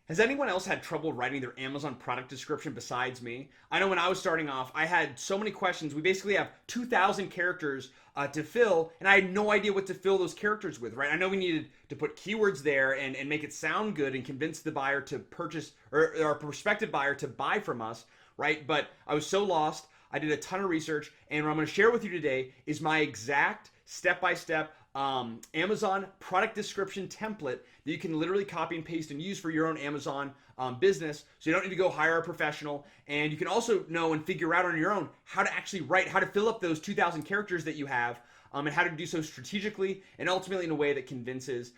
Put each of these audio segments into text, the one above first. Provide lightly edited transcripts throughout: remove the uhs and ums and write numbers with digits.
Has anyone else had trouble writing their Amazon product description besides me? I know when I was starting off, I had so many questions. We basically have 2,000 characters to fill, and I had no idea what to fill those characters with, right? I know we needed to put keywords there and make it sound good and convince the buyer to purchase, or our prospective buyer to buy from us, right? But I was so lost. I did a ton of research, and what I'm going to share with you today is my exact step-by-step Amazon product description template that you can literally copy and paste and use for your own Amazon business. So you don't need to go hire a professional. And you can also know and figure out on your own how to actually write, how to fill up those 2,000 characters that you have, and how to do so strategically and ultimately in a way that convinces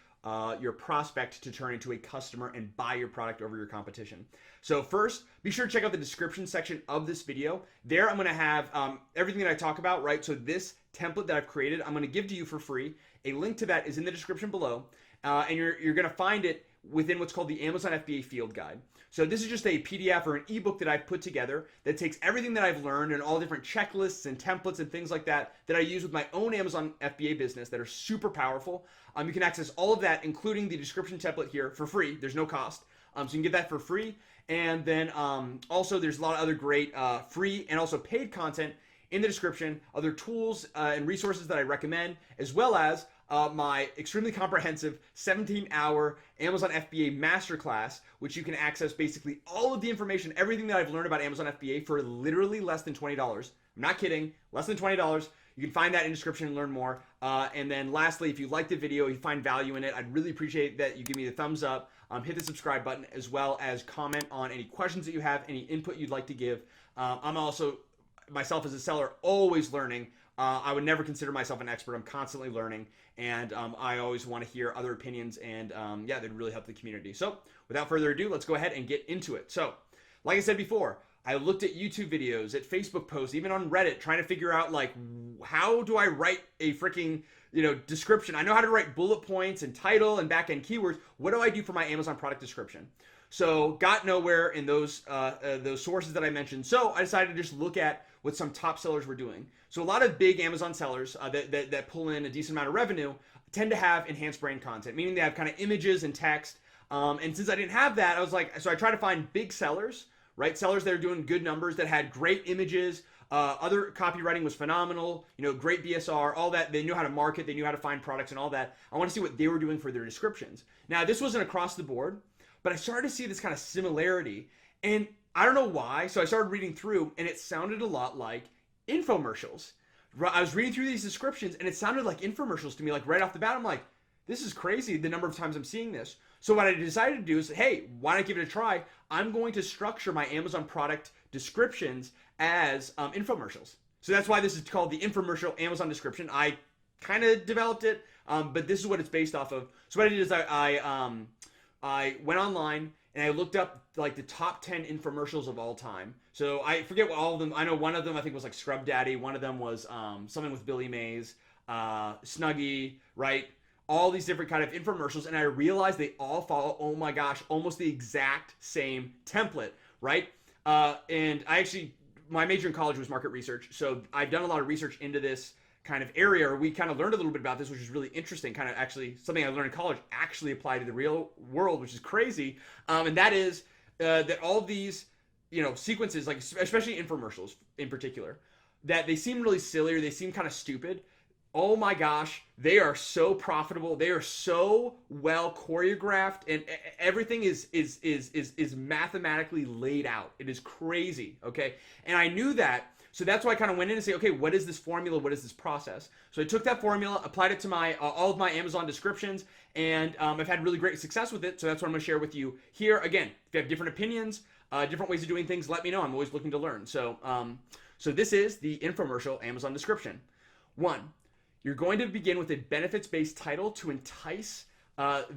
your prospect to turn into a customer and buy your product over your competition. So first, be sure to check out the description section of this video. There I'm going to have everything that I talk about, right? So this template that I've created, I'm going to give to you for free. A link to that is in the description below, and you're going to find it within what's called the Amazon FBA Field Guide. So this is just a PDF or an ebook that I've put together that takes everything that I've learned and all different checklists and templates and things like that that I use with my own Amazon FBA business that are super powerful. You can access all of that, including the description template here, for free. There's no cost. So you can get that for free. And then also there's a lot of other great free and also paid content in the description, other tools and resources that I recommend, as well as my extremely comprehensive 17-hour Amazon FBA Masterclass, which you can access basically all of the information, everything that I've learned about Amazon FBA for literally less than $20. I'm not kidding, less than $20. You can find that in the description and learn more. And then lastly, if you like the video, you find value in it, I'd really appreciate that you give me the thumbs up, hit the subscribe button, as well as comment on any questions that you have, any input you'd like to give. I'm also, myself as a seller, always learning. I would never consider myself an expert. I'm constantly learning, and I always want to hear other opinions, and yeah, they'd really help the community. So without further ado, let's go ahead and get into it. So like I said before, I looked at YouTube videos, at Facebook posts, even on Reddit, trying to figure out, like, how do I write a freaking, description? I know how to write bullet points and title and back-end keywords. What do I do for my Amazon product description? So got nowhere in those sources that I mentioned. So I decided to just look at what some top sellers were doing. So a lot of big Amazon sellers that pull in a decent amount of revenue tend to have enhanced brand content, meaning they have kind of images and text. And since I didn't have that, I was like, so I tried to find big sellers, right? Sellers that are doing good numbers, that had great images. Other copywriting was phenomenal, great BSR, all that. They knew how to market, they knew how to find products and all that. I want to see what they were doing for their descriptions. Now, this wasn't across the board, but I started to see this kind of similarity, and I don't know why. So I started reading through, and it sounded a lot like infomercials. I was reading through these descriptions, and it sounded like infomercials to me, like right off the bat. I'm like, this is crazy, the number of times I'm seeing this. So what I decided to do is, hey, why not give it a try? I'm going to structure my Amazon product descriptions as infomercials. So that's why this is called the infomercial Amazon description. I kind of developed it, but this is what it's based off of. So what I did is I went online and I looked up like the top 10 infomercials of all time. So I forget what all of them. I know one of them I think was like Scrub Daddy. One of them was something with Billy Mays, Snuggie, right? All these different kind of infomercials, and I realized they all follow, oh my gosh, almost the exact same template, right? And I actually, my major in college was market research, so I've done a lot of research into this kind of area. We kind of learned a little bit about this, which is really interesting. Kind of actually something I learned in college actually applied to the real world, which is crazy. And that is that all these, sequences, like especially infomercials in particular, that they seem really silly or they seem kind of stupid. Oh my gosh, they are so profitable. They are so well choreographed, and everything is mathematically laid out. It is crazy, okay? And I knew that. So that's why I kind of went in and say, okay, what is this formula? What is this process? So I took that formula, applied it to my all of my Amazon descriptions, and I've had really great success with it. So that's what I'm going to share with you here. Again, if you have different opinions, different ways of doing things, let me know. I'm always looking to learn. So, so this is the infomercial Amazon description. 1, you're going to begin with a benefits-based title to entice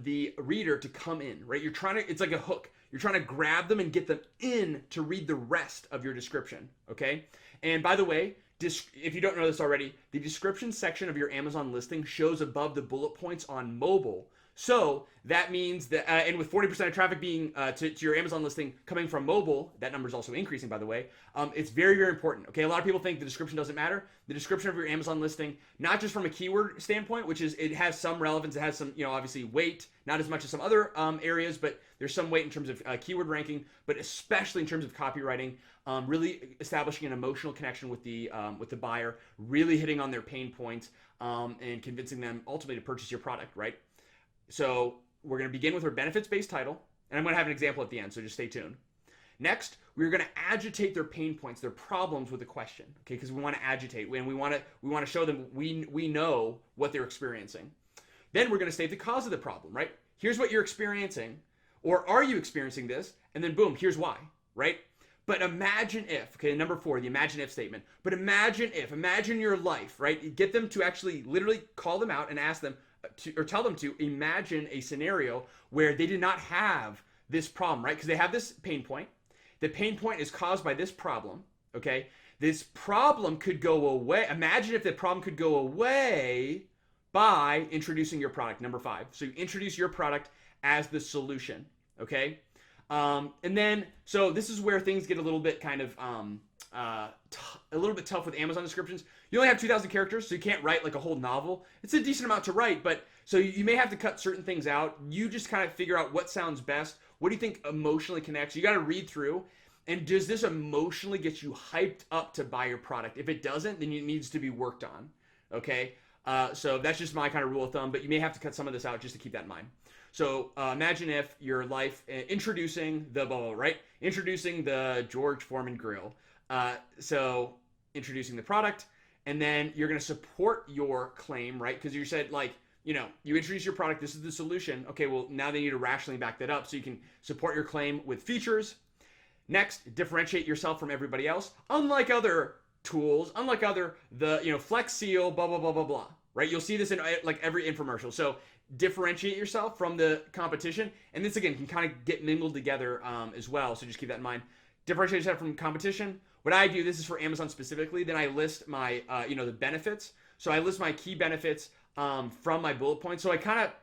the reader to come in, right? You're trying to, it's like a hook. You're trying to grab them and get them in to read the rest of your description, okay? And by the way, if you don't know this already, the description section of your Amazon listing shows above the bullet points on mobile. So that means that, and with 40% of traffic being to your Amazon listing coming from mobile, that number is also increasing, by the way. It's very, very important. Okay, a lot of people think the description doesn't matter. The description of your Amazon listing, not just from a keyword standpoint, which is it has some relevance, it has some, obviously weight, not as much as some other areas, but there's some weight in terms of keyword ranking, but especially in terms of copywriting. Really establishing an emotional connection with the buyer, really hitting on their pain points, and convincing them ultimately to purchase your product, right? So we're going to begin with our benefits-based title, and I'm going to have an example at the end, so just stay tuned. Next, we're going to agitate their pain points, their problems with a question, okay? Because we want to agitate, and we want to show them we know what they're experiencing. Then we're going to state the cause of the problem, right? Here's what you're experiencing, or are you experiencing this? And then boom, here's why, right? But imagine if, okay, number 4, the imagine if statement. But imagine your life, right? Get them to actually literally call them out and ask them or tell them to imagine a scenario where they did not have this problem, right? Because they have this pain point. The pain point is caused by this problem, okay? This problem could go away. Imagine if the problem could go away by introducing your product, number 5. So you introduce your product as the solution, okay? And then, so this is where things get a little bit kind of, a little bit tough with Amazon descriptions. You only have 2,000 characters, so you can't write like a whole novel. It's a decent amount to write, but so you may have to cut certain things out. You just kind of figure out what sounds best. What do you think emotionally connects? You got to read through. And does this emotionally get you hyped up to buy your product? If it doesn't, then it needs to be worked on. Okay? So that's just my kind of rule of thumb, but you may have to cut some of this out just to keep that in mind. So imagine if your life, introducing the blah, blah, right? Introducing the George Foreman grill. So introducing the product, and then you're going to support your claim, right? Because you said like, you introduce your product, this is the solution. Okay, well, now they need to rationally back that up so you can support your claim with features. Next, differentiate yourself from everybody else. Unlike other tools, unlike other, Flex Seal, blah, blah, blah, blah, blah, right? You'll see this in like every infomercial. So differentiate yourself from the competition. And this, again, can kind of get mingled together as well. So just keep that in mind. Differentiate yourself from competition. What I do, this is for Amazon specifically, then I list my, the benefits. So I list my key benefits from my bullet points. So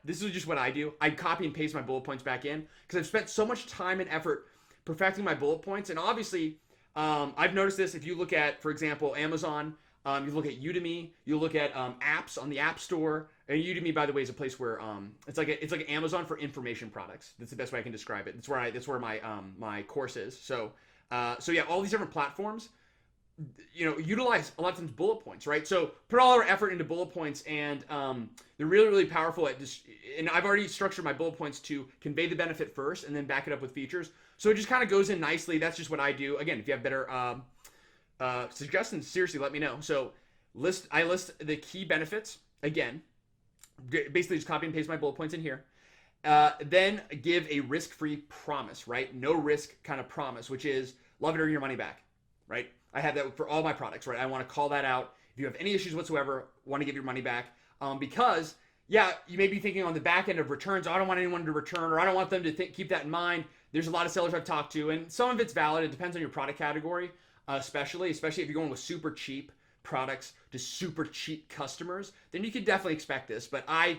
this is just what I do. I copy and paste my bullet points back in because I've spent so much time and effort perfecting my bullet points. And obviously, I've noticed this. If you look at, for example, Amazon, you look at Udemy, you look at apps on the App Store. And Udemy, by the way, is a place where it's like Amazon for information products. That's the best way I can describe it. That's where my my course is. So yeah, all these different platforms, utilize a lot of times bullet points, right? So put all our effort into bullet points, and they're really, really powerful at just. And I've already structured my bullet points to convey the benefit first, and then back it up with features. So it just kind of goes in nicely. That's just what I do. Again, if you have better suggestions, seriously, let me know. So I list the key benefits again. Basically, just copy and paste my bullet points in here. Then give a risk-free promise, right? No risk kind of promise, which is love it or your money back, right? I have that for all my products, right? I want to call that out. If you have any issues whatsoever, want to give your money back. Because, yeah, you may be thinking on the back end of returns, I don't want anyone to return, or I don't want them to keep that in mind. There's a lot of sellers I've talked to, and some of it's valid. It depends on your product category, especially if you're going with super cheap products to super cheap customers, then you could definitely expect this. But I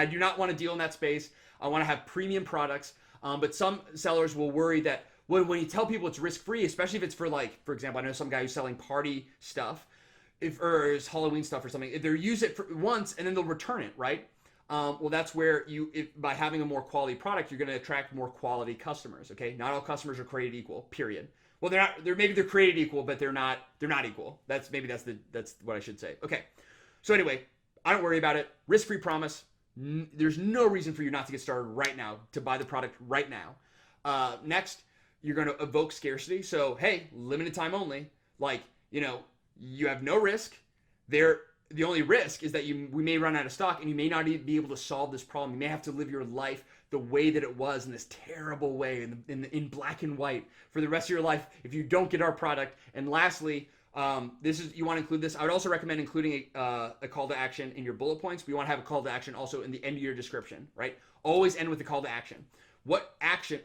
do not want to deal in that space. I want to have premium products. But some sellers will worry that when you tell people it's risk-free, especially if it's for example, I know some guy who's selling party stuff, or it's Halloween stuff or something, if they use it for once and then they'll return it, right? Well, that's where by having a more quality product, you're going to attract more quality customers. Okay, not all customers are created equal. Period. Well, they're not. Maybe they're created equal, but they're not equal. That's what I should say. Okay. So anyway, I don't worry about it. Risk-free promise. There's no reason for you not to get started right now, to buy the product right now. Next, you're going to evoke scarcity. So, hey, limited time only. You have no risk. The only risk is that we may run out of stock, and you may not even be able to solve this problem. You may have to live your life the way that it was, in this terrible way, in black and white for the rest of your life if you don't get our product. And lastly, you want to include this. I would also recommend including a call to action in your bullet points. We want to have a call to action also in the end of your description, right? Always end with the call to action. What action?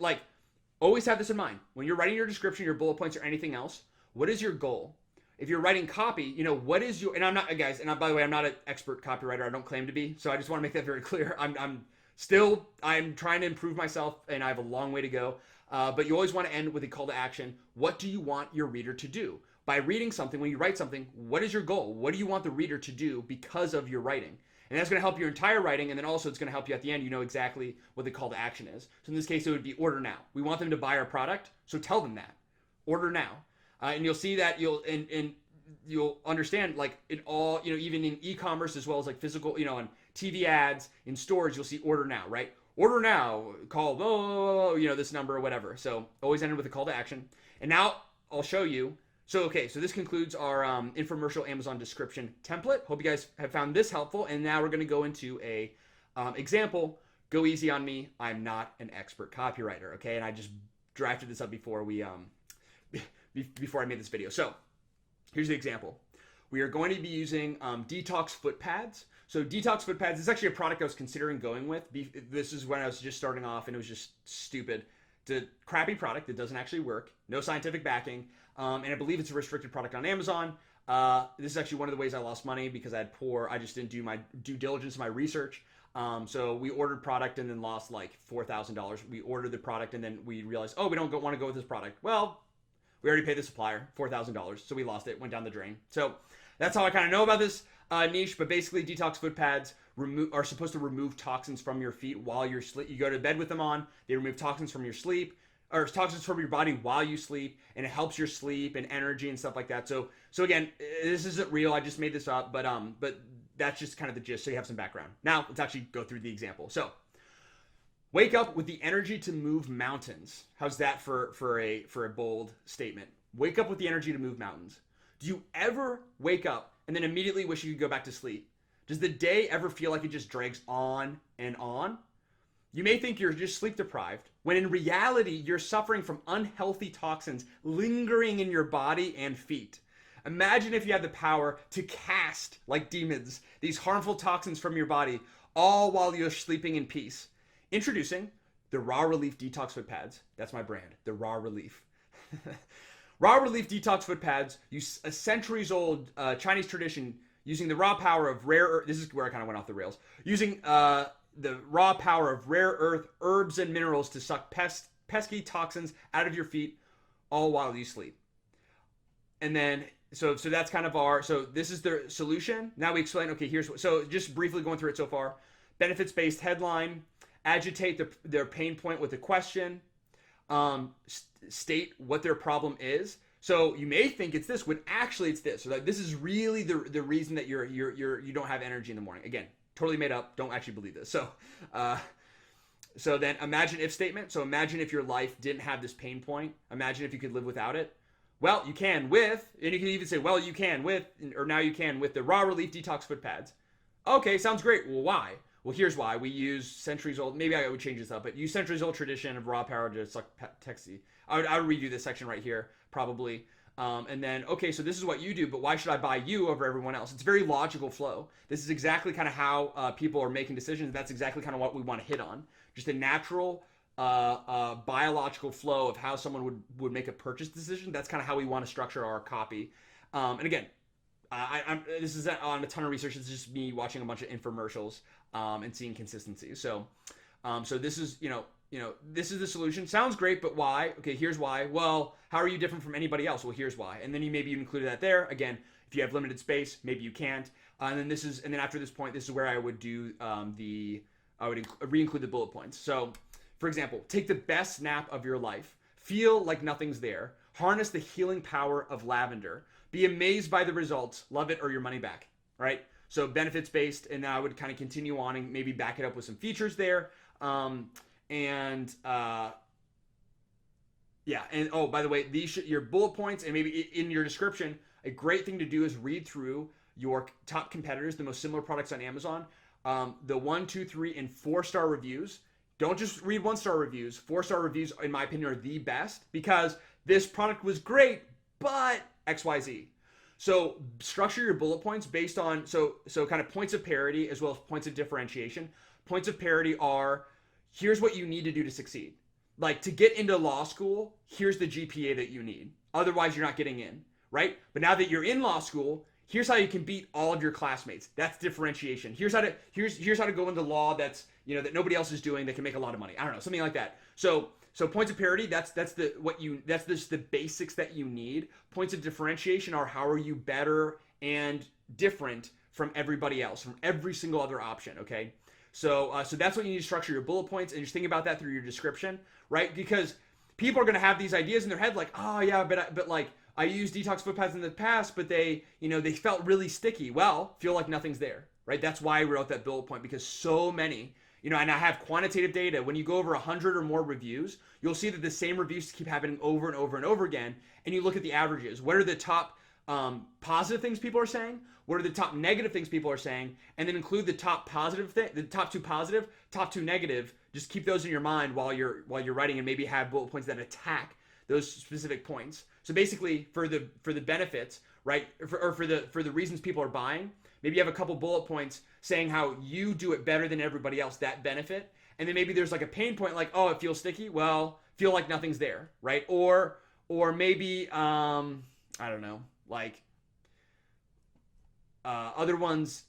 Always have this in mind when you're writing your description, your bullet points, or anything else. What is your goal? If you're writing copy, what is your, and I'm not, guys, and by the way, I'm not an expert copywriter. I don't claim to be. So I just want to make that very clear. I'm Still, I'm trying to improve myself and I have a long way to go. But you always want to end with a call to action. What do you want your reader to do? By reading something, when you write something, what is your goal? What do you want the reader to do because of your writing? And that's going to help your entire writing, and then also it's going to help you at the end. You know exactly what the call to action is. So in this case, it would be order now. We want them to buy our product, so tell them that. Order now. And you'll see that you'll understand, like, in all, even in e-commerce as well as like physical, on TV ads, in stores, you'll see order now, right? Order now, call, this number or whatever. So always end with a call to action. And now I'll show you. So this concludes our infomercial Amazon description template. Hope you guys have found this helpful. And now we're going to go into a example. Go easy on me. I'm not an expert copywriter, okay? And I just drafted this up before before I made this video. So here's the example. We are going to be using detox foot pads. So detox foot pads is actually a product I was considering going with. This is when I was just starting off and it was just stupid. It's a crappy product that doesn't actually work. No scientific backing. And I believe it's a restricted product on Amazon. This is actually one of the ways I lost money because I just didn't do my due diligence, my research. So we ordered product and then lost like $4,000. We ordered the product and then we realized, we don't want to go with this product. Well, we already paid the supplier $4,000. So we lost it, went down the drain. So that's how I kind of know about this niche. But basically detox foot pads are supposed to remove toxins from your feet while you're sleep. You go to bed with them on, they remove toxins from your sleep. Or toxins from your body while you sleep, and it helps your sleep and energy and stuff like that. So again, this isn't real. I just made this up, but that's just kind of the gist. So you have some background. Now let's actually go through the example. So wake up with the energy to move mountains. How's that for a bold statement? Wake up with the energy to move mountains. Do you ever wake up and then immediately wish you could go back to sleep? Does the day ever feel like it just drags on and on? You may think you're just sleep deprived, when in reality, you're suffering from unhealthy toxins lingering in your body and feet. Imagine if you had the power to cast, like demons, these harmful toxins from your body, all while you're sleeping in peace. Introducing the Raw Relief Detox Foot Pads. That's my brand, the Raw Relief. Raw Relief Detox Foot Pads use a centuries-old Chinese tradition using the raw power of rare earth. This is where I kind of went off the rails. Using the raw power of rare earth, herbs, and minerals to suck pesky toxins out of your feet, all while you sleep. And then, so that's kind of so this is the solution. Now we explain, okay, so just briefly going through it so far. Benefits-based headline, agitate their pain point with a question, state what their problem is. So you may think it's this, when actually it's this. So that this is really the reason that you don't have energy in the morning. Again, totally made up. Don't actually believe this. So then imagine if statement. So imagine if your life didn't have this pain point. Imagine if you could live without it. Well, you can with, and you can even say, well, you can with, or now you can with the Raw Relief Detox Foot Pads. Okay, sounds great. Well, why? Well, here's why. We use centuries old, maybe I would change this up, but use centuries old tradition of raw power to suck texty. I would redo this section right here, probably. And then, okay, so this is what you do, but why should I buy you over everyone else? It's a very logical flow. This is exactly kind of how people are making decisions. That's exactly kind of what we want to hit on. Just a natural biological flow of how someone would make a purchase decision. That's kind of how we want to structure our copy. And again, this is on a ton of research. It's just me watching a bunch of infomercials and seeing consistency. So this is, this is the solution. Sounds great, but why? Okay, here's why. Well, how are you different from anybody else? Well, here's why. And then maybe you included that there. Again, if you have limited space, maybe you can't. And then after this point, this is where I would do I would re-include the bullet points. So, for example, take the best nap of your life. Feel like nothing's there. Harness the healing power of lavender. Be amazed by the results. Love it or your money back, right? So benefits based, and I would kind of continue on and maybe back it up with some features there. And oh, by the way, your bullet points and maybe in your description, a great thing to do is read through your top competitors, the most similar products on Amazon, the 1, 2, 3, and 4-star reviews. Don't just read 1-star reviews. 4-star reviews, in my opinion, are the best because this product was great, but XYZ. So structure your bullet points based on, so kind of points of parity as well as points of differentiation. Points of parity are, here's what you need to do to succeed. Like to get into law school, here's the GPA that you need. Otherwise, you're not getting in, right? But now that you're in law school, Here's how you can beat all of your classmates. That's differentiation. Here's how to go into law that's, that nobody else is doing that can make a lot of money. I don't know, something like that. So points of parity, that's just the basics that you need. Points of differentiation are how are you better and different from everybody else, from every single other option, okay? So that's what you need to structure your bullet points, and just think about that through your description, right? Because people are going to have these ideas in their head like, oh yeah, but like I used detox footpaths in the past, but they felt really sticky. Well, feel like nothing's there, right? That's why I wrote that bullet point, because so many, and I have quantitative data. When you go over 100 or more reviews, you'll see that the same reviews keep happening over and over and over again. And you look at the averages. What are the top positive things people are saying? What are the top negative things people are saying? And then include the top positive thing, the top 2 positive, top 2 negative. Just keep those in your mind while you're writing, and maybe have bullet points that attack those specific points. So basically, for the benefits, right, for the reasons people are buying, maybe you have a couple bullet points saying how you do it better than everybody else, that benefit. And then maybe there's like a pain point, like, oh, it feels sticky. Well, feel like nothing's there, right? Or maybe I don't know, like other ones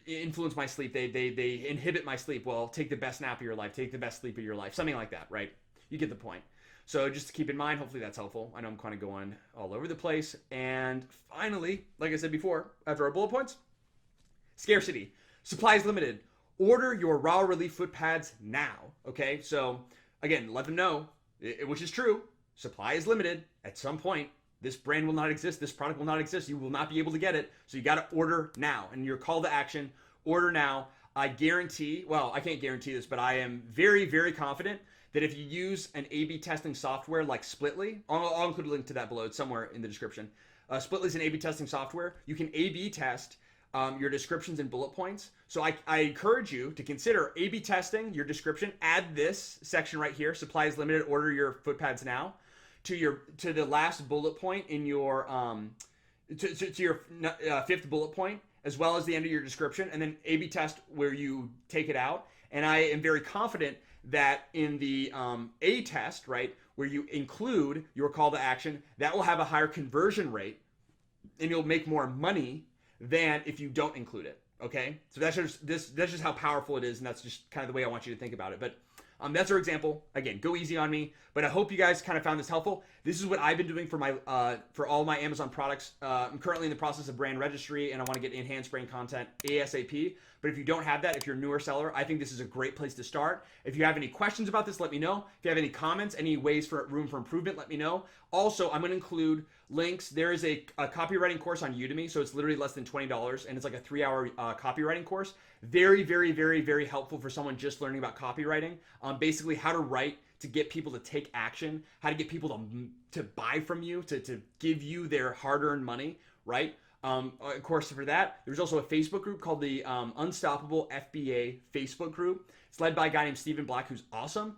influence my sleep. They inhibit my sleep. Well, take the best nap of your life. Take the best sleep of your life. Something like that, right? You get the point. So just to keep in mind, hopefully that's helpful. I know I'm kind of going all over the place. And finally, like I said before, after our bullet points, scarcity. Supply is limited. Order your raw relief foot pads now. Okay, so again, let them know, which is true. Supply is limited. At some point, this brand will not exist. This product will not exist. You will not be able to get it. So you got to order now. And your call to action, order now. I guarantee, well, I can't guarantee this, but I am very, very confident that if you use an A/B testing software like Splitly, I'll include a link to that below. It's somewhere in the description. Splitly is an A/B testing software. You can A/B test your descriptions and bullet points. So I encourage you to consider A/B testing your description. Add this section right here: supply is limited. Order your foot pads now. To the last bullet point in your to your 5th bullet point, as well as the end of your description, and then A/B test where you take it out. And I am very confident that in the A test, right, where you include your call to action, that will have a higher conversion rate, and you'll make more money than if you don't include it. Okay, so that's just how powerful it is, and that's just kind of the way I want you to think about it. But that's our example. Again, go easy on me, but I hope you guys kind of found this helpful. This is what I've been doing for my for all my Amazon products. I'm currently in the process of brand registry, and I want to get enhanced brand content ASAP. But if you don't have that, if you're a newer seller, I think this is a great place to start. If you have any questions about this, let me know. If you have any comments, any ways for room for improvement, let me know. Also, I'm going to include links. There is a copywriting course on Udemy, so it's literally less than $20, and it's like a 3-hour copywriting course. Very, very, very, very helpful for someone just learning about copywriting. Basically, how to write to get people to take action, how to get people to buy from you, to give you their hard-earned money, right? Of course, for that, there's also a Facebook group called the Unstoppable FBA Facebook group. It's led by a guy named Stephen Black, who's awesome.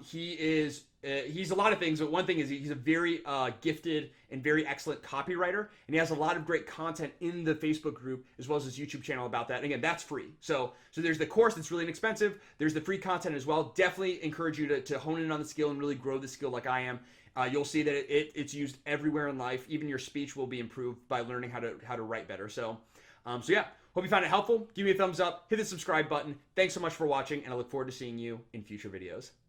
He's a lot of things, but one thing is he's a very gifted and very excellent copywriter, and he has a lot of great content in the Facebook group as well as his YouTube channel about that. And again, that's free. So there's the course that's really inexpensive. There's the free content as well. Definitely encourage you to hone in on the skill and really grow the skill like I am. You'll see that it's used everywhere in life. Even your speech will be improved by learning how to write better. So yeah, hope you found it helpful. Give me a thumbs up, hit the subscribe button. Thanks so much for watching, and I look forward to seeing you in future videos.